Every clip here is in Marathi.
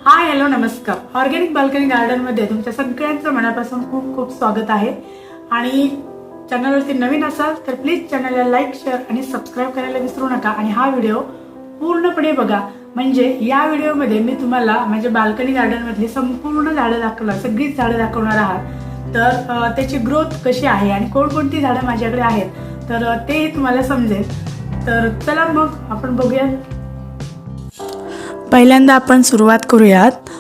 हाय हॅलो नमस्कार. ऑर्गॅनिक बाल्कनी गार्डन मध्ये तुमच्या सगळ्यांचं मनापासून खूप खूप स्वागत आहे. आणि चॅनलवरती नवीन असाल तर प्लीज चॅनलला लाईक शेअर आणि सबस्क्राईब करायला विसरू नका. आणि हा व्हिडिओ पूर्णपणे बघा, म्हणजे या व्हिडिओमध्ये मी तुम्हाला म्हणजे बाल्कनी गार्डन मधली संपूर्ण झाडं दाखवणार, सगळीच झाडं दाखवणार आहात. तर त्याची ग्रोथ कशी आहे आणि कोणकोणती झाडं माझ्याकडे आहेत तर तेही तुम्हाला समजेल. तर चला मग आपण बघूया. पहिल्यांदा आपण सुरुवात करूयात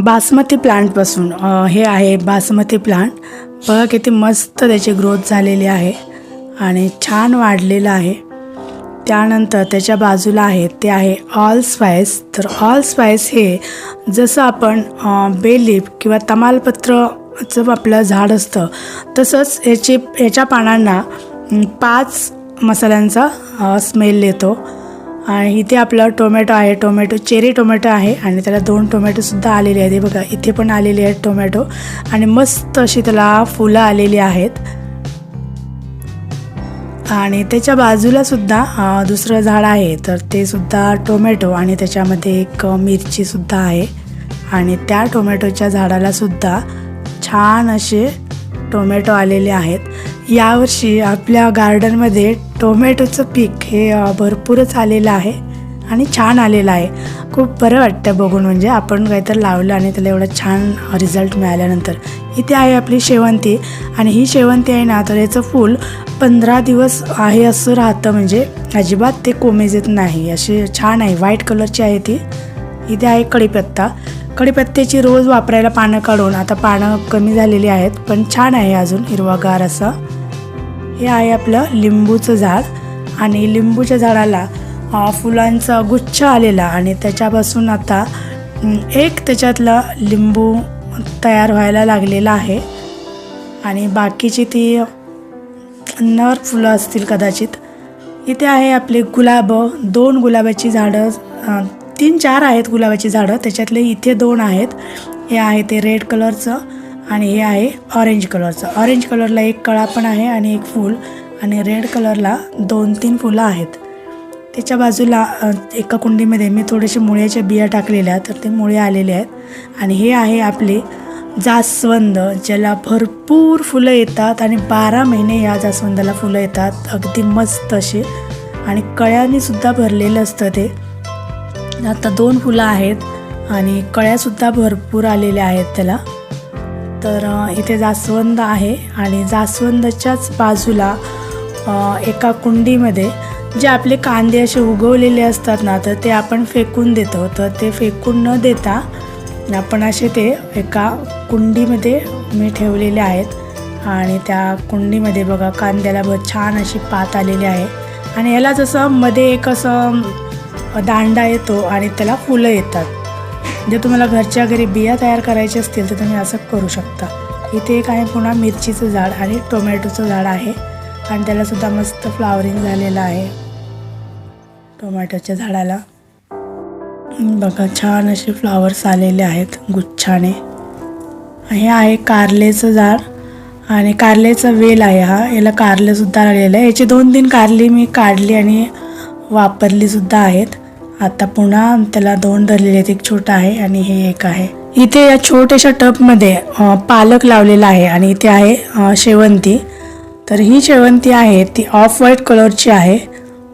बासमती प्लांटपासून. हे आहे बासमती प्लांट. बघा किती मस्त त्याची ग्रोथ झालेली आहे आणि छान वाढलेलं आहे. त्यानंतर त्याच्या बाजूला आहे ते आहे ऑल स्पाइस. तर ऑल स्पाइस हे जसं आपण बेलीफ किंवा तमालपत्रचं आपलं झाड असतं तसंच याच्या पानांना 5 मसाल्यांचा स्मेल येतो. आणि इथे आपलं टोमॅटो आहे, चेरी टोमॅटो आहे आणि त्याला 2 टोमॅटोसुद्धा आलेले आहेत. हे बघा इथे पण आलेले आहेत टोमॅटो आणि मस्त अशी त्याला फुलं आलेली आहेत. आणि त्याच्या बाजूला सुद्धा दुसरं झाड आहे, तर ते सुद्धा टोमॅटो आणि त्याच्यामध्ये एक मिरचीसुद्धा आहे. आणि त्या टोमॅटोच्या झाडाला सुद्धा छान असे टोमॅटो आलेले आहेत. यावर्षी आपल्या गार्डनमध्ये टोमॅटोचं पीक हे भरपूरच आलेलं आहे आणि छान आलेलं आहे. खूप बरं वाटतं बघून, म्हणजे आपण काहीतरी लावलं आणि त्याला एवढा छान रिझल्ट मिळाल्यानंतर. इथे आहे आपली शेवंती आणि ही शेवंती आहे ना, तर याचं फूल 15 दिवस आहे असं राहतं, म्हणजे अजिबात ते कोमेज येत नाही. अशी छान आहे, व्हाईट कलरची आहे ती. इथे आहे कढीपत्ता. कढीपत्त्याची रोज वापरायला पानं काढून आता पानं कमी झालेली आहेत, पण छान आहे अजून हिरवागार असं. हे आहे आपलं लिंबूचं झाड आणि लिंबूच्या झाडाला फुलांचा गुच्छ आलेला आणि त्याच्यापासून आता एक त्याच्यातला लिंबू तयार व्हायला लागलेला आहे. आणि बाकीची ती नर फुलं असतील कदाचित. इथे आहे आपले गुलाब. 2 गुलाबाची झाडं, 3-4 आहेत गुलाबाची झाडं, त्याच्यातले इथे 2 आहेत. हे आहे ते रेड कलरचं आणि हे आहे ऑरेंज कलरचं. ऑरेंज कलरला एक कळा पण आहे आणि एक फूल, आणि रेड कलरला 2-3 फुलं आहेत. त्याच्या बाजूला एका कुंडीमध्ये मी थोडेसे मुळ्याच्या बिया टाकलेल्या, तर ते मुळे आलेले आहेत. आणि हे आहे आपले जास्वंद, ज्याला भरपूर फुलं येतात आणि 12 महिने या जास्वंदाला फुलं येतात, अगदी मस्त असे. आणि कळ्यांनी सुद्धा भरलेलं असतं ते. आता 2 फुलं आहेत आणि कळ्यासुद्धा भरपूर आलेल्या आहेत त्याला. तर इथे जास्वंद आहे आणि जास्वंदाच्याच बाजूला एका कुंडीमध्ये जे आपले कांदे असे उगवलेले असतात ना, तर ते आपण फेकून देतो. तर ते फेकून न देता आपण असे ते एका कुंडीमध्ये मी ठेवलेले आहेत. आणि त्या कुंडीमध्ये बघा कांद्याला छान अशी पात आलेली आहे. आणि याला जसं मध्ये एक असं दांडा येतो आणि त्याला फुलं येतात. जर तुम्हाला घरच्या घरी बिया तयार करायचे असतील तर तुम्ही असं करू शकता. इथे एक आहे पुन्हा मिरचीचं झाड आणि टोमॅटोचं झाड आहे आणि त्यालासुद्धा मस्त फ्लावरिंग झालेलं आहे. टोमॅटोच्या झाडाला बघा छान असे फ्लावर्स आलेले आहेत गुच्छाने. हे आहे कारलेचं झाड आणि कारलेचा वेल आहे हा. याला कारलेसुद्धा आलेलं आहे. याची 2-3 कारली मी काढली आणि वापरली सुद्धा आहेत. आता पुन्हा त्याला 2 धरलेले आहेत, एक छोटा आहे आणि हे एक आहे. इथे या छोट्याशा टबमध्ये पालक लावलेला आहे आणि इथे आहे शेवंती. तर ही शेवंती आहे ती ऑफ व्हाईट कलरची आहे.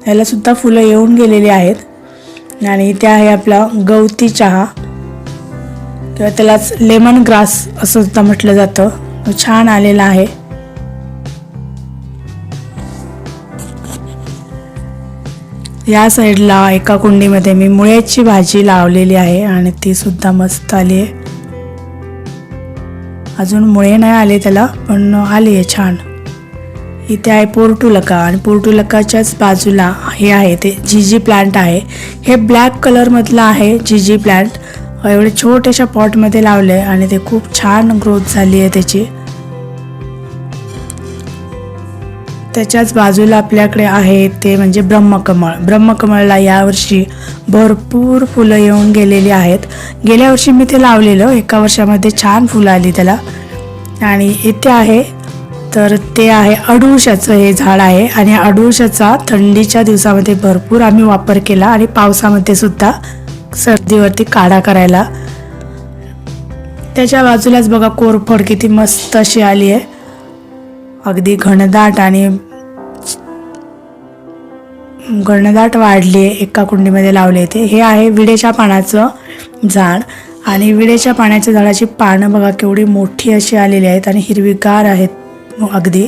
याला सुद्धा फुलं येऊन गेलेली आहेत. आणि इथे आहे आपला गवती चहा किंवा त्यालाच लेमन ग्रास असं सुद्धा म्हटलं जातं. तो छान आलेला आहे. या साईडला एका कुंडीमध्ये मी मुळ्याची भाजी लावलेली आहे आणि ती सुद्धा मस्त आली आहे. अजून मुळे नाही आले त्याला, पण आली आहे छान. इथे आहे पोर्टुलका आणि पोर्टुलकाच्याच बाजूला हे आहे ते जीजी प्लांट आहे. हे ब्लॅक कलरमधलं आहे जीजी प्लांट. एवढे छोट्याशा पॉटमध्ये लावले आणि ते खूप छान ग्रोथ झाली आहे त्याची. त्याच्याच बाजूला आपल्याकडे आहे ते म्हणजे ब्रह्मकमळ. ब्रह्मकमळला यावर्षी भरपूर फुलं येऊन गेलेली आहेत. गेल्या वर्षी मी ते लावलेलं, एका वर्षामध्ये छान फुलं आली त्याला. आणि इथे आहे तर ते आहे अडुळशाचं हे झाड आहे आणि अडुळशाचा थंडीच्या दिवसामध्ये भरपूर आम्ही वापर केला आणि पावसामध्ये सुद्धा. सर्दीवरती काढा करायला. त्याच्या बाजूलाच बघा कोरफड किती मस्त अशी आली आहे, अगदी घनदाट आणि घनदाट वाढली आहे. एका कुंडीमध्ये लावले ते. हे आहे विडेच्या पानाचं झाड आणि विडेच्या पाण्याच्या झाडाची पानं बघा केवढी मोठी अशी आलेली आहेत आणि हिरवीगार आहेत. अगदी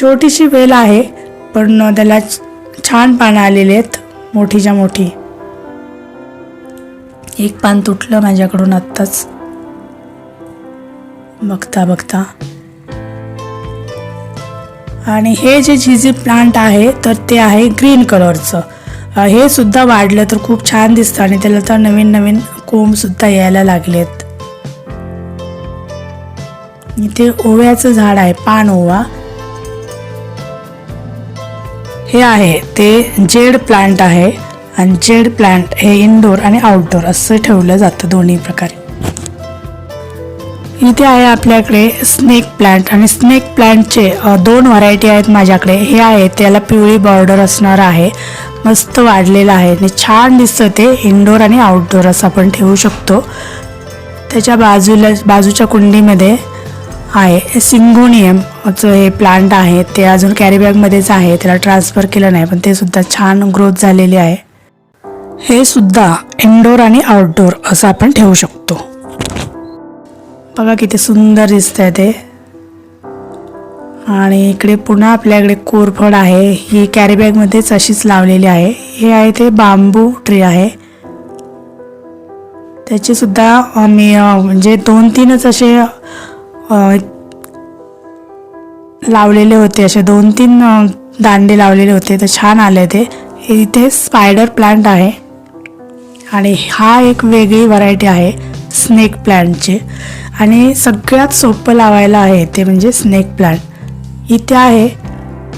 छोटीशी वेल आहे पण त्याला छान पानं आलेली आहेत, मोठीच्या मोठी. एक पान तुटलं माझ्याकडून आत्ताच बघता बघता. आणि हे जे झिझी प्लांट आहे तर ते आहे ग्रीन कलरचं. हे सुद्धा वाढलं तर खूप छान दिसतं आणि त्याला तर नवीन नवीन कोंब सुद्धा यायला लागलेत. इथे ओव्याचं झाड आहे, पान ओवा. हे आहे ते जेड प्लांट आहे आणि जेड प्लांट हे इनडोर आणि आउटडोर असं ठेवलं जातं दोन्ही प्रकारे. इथे आहे आपल्याकडे स्नेक प्लांट आणि स्नेक प्लांटचे 2 व्हरायटी आहेत माझ्याकडे. हे आहे त्याला पिवळी बॉर्डर असणार आहे, मस्त वाढलेलं आहे आणि छान दिसतं ते. इनडोर आणि आउटडोर असं आपण ठेवू शकतो. त्याच्या बाजूच्या कुंडीमध्ये आहे सिंगोनियमचं हे प्लांट आहे. ते अजून कॅरीबॅगमध्येच आहे, त्याला ट्रान्सफर केलं नाही पण ते सुद्धा छान ग्रोथ झालेली आहे. हे सुद्धा इनडोर आणि आउटडोर असं आपण ठेवू शकतो. बघा किती सुंदर दिसतंय ते. आणि इकडे पुन्हा आपल्याकडे कोरफड आहे, ही कॅरीबॅगमध्येच अशीच लावलेली आहे. हे आहे ते बांबू ट्री आहे, त्याचे सुद्धा मी म्हणजे 2-3च असे लावलेले होते, असे 2-3 दांडे लावलेले होते तर छान आले ते. इथे स्पायडर प्लांट आहे आणि हा एक वेगळी व्हरायटी आहे स्नेक प्लांटची आणि सगळ्यात सोपं लावायला आहे ते म्हणजे स्नेक प्लांट. इथे आहे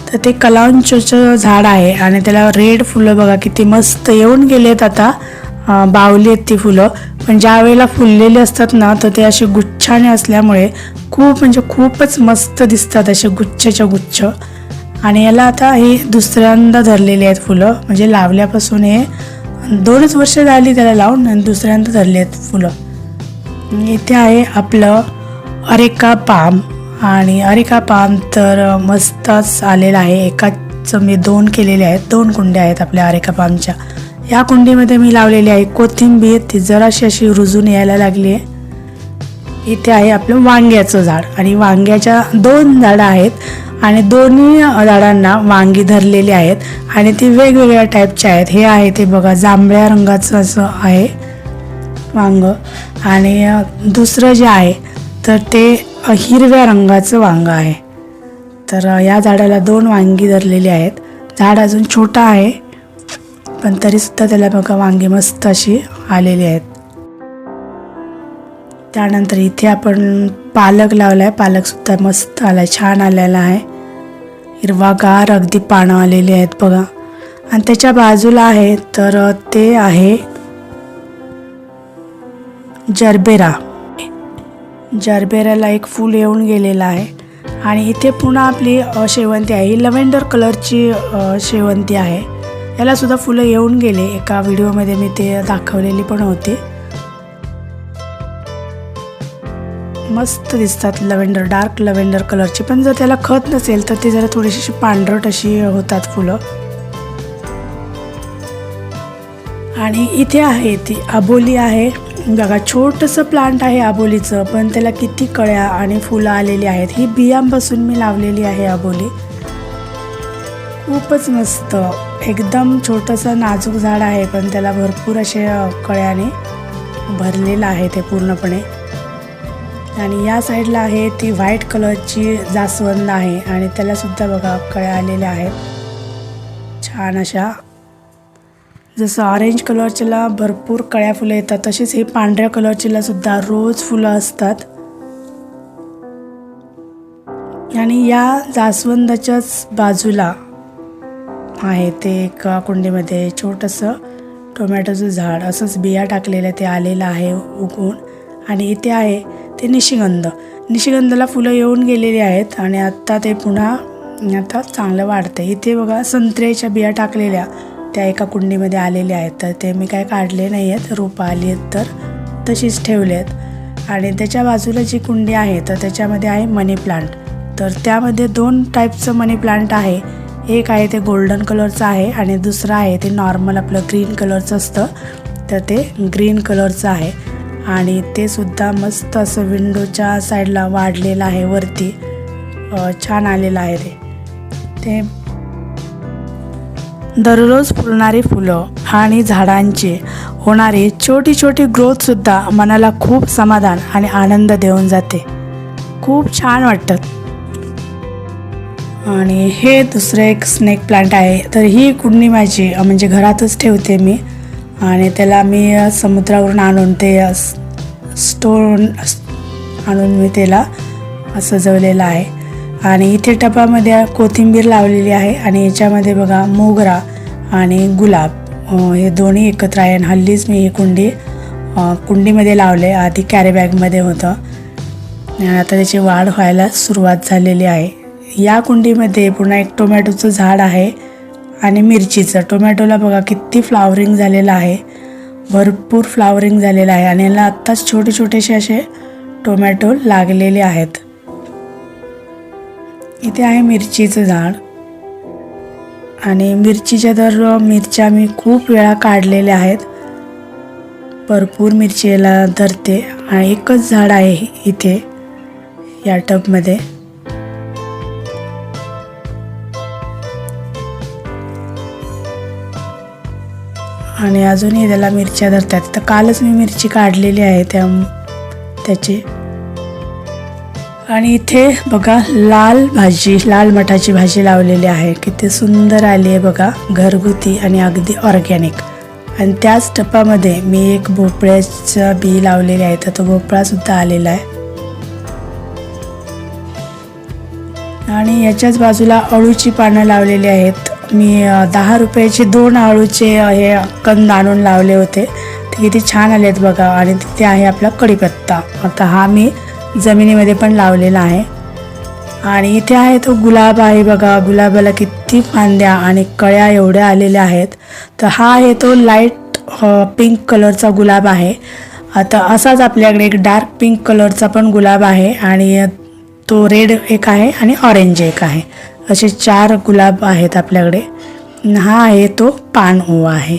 तर ते कलांचोचं झाड आहे आणि त्याला रेड फुलं बघा किती मस्त येऊन गेलेत. आता बावली आहेत ती फुलं, पण ज्या वेळेला फुललेली असतात ना तर ते असे गुच्छाने असल्यामुळे खूपच मस्त दिसतात, असे गुच्छच्या गुच्छ. आणि याला आता हे दुसऱ्यांदा धरलेली आहेत फुलं, म्हणजे लावल्यापासून हे 2च वर्ष झाली त्याला लावून आणि दुसऱ्यांदा धरले आहेत फुलं. इथे आहे आपलं अरेका पाम आणि अरेका पाम तर मस्तच आलेला आहे. एकाचं मी 2 केलेले आहेत, 2 कुंड्या आहेत आपल्या अरेका पामच्या. या कुंडीमध्ये मी लावलेली आहे कोथिंबीर, ती जराशी अशी रुजून यायला लागली आहे. इथे आहे आपलं वांग्याचं झाड आणि वांग्याच्या 2 झाडं आहेत आणि दोन्ही झाडांना वांगी धरलेली आहेत आणि ती वेगवेगळ्या टाईपच्या आहेत. हे आहे ते बघा जांभळ्या रंगाचं असं आहे वांग आणि दुसरं जे आहे तर ते हिरव्या रंगाचं वांग आहे. तर या झाडाला 2 वांगी धरलेली आहेत. झाड अजून छोटं आहे पण तरीसुद्धा त्याला बघा वांगी मस्त अशी आलेली आहेत. त्यानंतर इथे आपण पालक लावला आहे, पालकसुद्धा मस्त आला आहे, छान आलेला आहे, हिरवागार अगदी पानं आलेली आहेत बघा. आणि त्याच्या बाजूला आहे तर ते आहे जरबेरा. जरबेराला एक फूल येऊन गेलेलं आहे. आणि इथे पुन्हा आपली शेवंती आहे, ही लव्हेंडर कलरची शेवंती आहे. याला सुद्धा फुलं येऊन गेले, एका व्हिडिओमध्ये मी ते दाखवलेली पण होती. मस्त दिसतात लव्हेंडर, डार्क लव्हेंडर कलरची. पण जर त्याला खत नसेल तर ते जरा थोडीशी पांढरट अशी होतात फुलं. आणि इथे आहे ती अबोली आहे बघा, छोटंसं प्लांट आहे अबोलीचं पण त्याला किती कळ्या आणि फुलं आलेली आहेत. ही बियांपासून मी लावलेली आहे अबोली. खूपच मस्त, एकदम छोटंसं नाजूक झाड आहे पण त्याला भरपूर असे कळ्याने भरलेलं आहे ते पूर्णपणे. आणि या साईडला आहे ती व्हाईट कलरची जास्वंद आहे आणि त्याला सुद्धा बघा कळ्या आलेल्या आहेत छान अशा. जसं ऑरेंज कलरच्याला भरपूर कळ्या फुलं येतात तसेच हे पांढऱ्या कलरच्याला सुद्धा रोज फुलं असतात. आणि या जास्वंदाच्याच बाजूला आहे ते एका कुंडीमध्ये छोटंसं टोमॅटोचं झाड, असंच बिया टाकलेलं ते आलेलं आहे उगवून. आणि इथे आहे ते निशिगंध. निशिगंधाला फुलं येऊन गेलेली आहेत आणि आत्ता ते पुन्हा आता चांगलं वाढतं. इथे बघा संत्र्याच्या बिया टाकलेल्या त्या एका कुंडीमध्ये आलेले आहेत, तर ते मी काय काढले नाही आहेत. रोपं आली आहेत तर तशीच ठेवले आहेत. आणि त्याच्या बाजूला जी कुंडी आहे तर त्याच्यामध्ये आहे मनी प्लांट. तर त्यामध्ये 2 टाईपचं मनी प्लांट आहे. एक आहे ते गोल्डन कलरचं आहे आणि दुसरं आहे ते नॉर्मल आपलं ग्रीन कलरचं असतं, तर ते ग्रीन कलरचं आहे. आणि ते सुद्धा मस्त असं विंडोच्या साईडला वाढलेलं आहे, वरती छान आलेलं आहे. ते दररोज फुलणारी फुलं आणि झाडांची होणारी छोटी छोटी ग्रोथसुद्धा मनाला खूप समाधान आणि आनंद देऊन जाते. खूप छान वाटतं. आणि हे दुसरं एक स्नेक प्लांट आहे. तर ही कुंडी माझी म्हणजे घरातच ठेवते मी, आणि त्याला मी समुद्रावरून आणून ते स्टोन आणून मी त्याला सजवलेलं आहे. आणि इथे टबामध्ये कोथिंबीर लावलेली आहे आणि याच्यामध्ये बघा मोगरा आणि गुलाब हे दोन्ही एकत्र आहे. आणि हल्लीच मी ही कुंडीमध्ये लावले, आधी कॅरी बॅगमध्ये होतं आणि आता त्याची वाढ व्हायला सुरुवात झालेली आहे. या कुंडीमध्ये पुन्हा एक टोमॅटोचं झाड आहे आणि मिरचीचं. टोमॅटोला बघा किती फ्लावरिंग झालेलं आहे, भरपूर फ्लावरिंग झालेलं आहे. आणि याला आत्ताच छोटे छोटेसे असे टोमॅटो लागलेले आहेत. इथे आहे मिरचीचं झाड आणि मिरच्या मी खूप वेळा काढलेल्या आहेत. भरपूर मिरची याला धरते. आणि एकच झाड आहे इथे या टबमध्ये. आणि अजूनही त्याला मिरच्या धरतात. तर कालच मी मिरची काढलेली आहे त्याची. आणि इथे बघा लाल मटाची भाजी लावलेली आहे, किती सुंदर आली आहे बघा, घरगुती आणि अगदी ऑर्गॅनिक. आणि त्याच टपामध्ये मी एक भोपळ्याचं बी लावलेले आहे, तर तो भोपळासुद्धा आलेला आहे. आणि याच्याच बाजूला अळूची पानं लावलेली आहेत. मी 10 रुपयाचे 2 अळूचे हे कंद आणून लावले होते, ते किती छान आले आहेत बघा. आणि तिथे आहे आपला कढीपत्ता, आता हा मी जमिनीमध्ये पण लावलेला आहे. आणि इथे आहे तो गुलाब आहे बघा, गुलाबाला किती फांद्या आणि कळ्या एवढ्या आलेल्या आहेत. तर हा आहे तो लाईट पिंक कलरचा गुलाब आहे. आता असाच आपल्याकडे एक डार्क पिंक कलरचा पण गुलाब आहे, आणि तो रेड एक आहे आणि ऑरेंज एक आहे. असे 4 गुलाब आहेत आपल्याकडे. हा आहे तो पान ओवा आहे.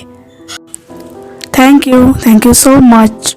Thank you so much.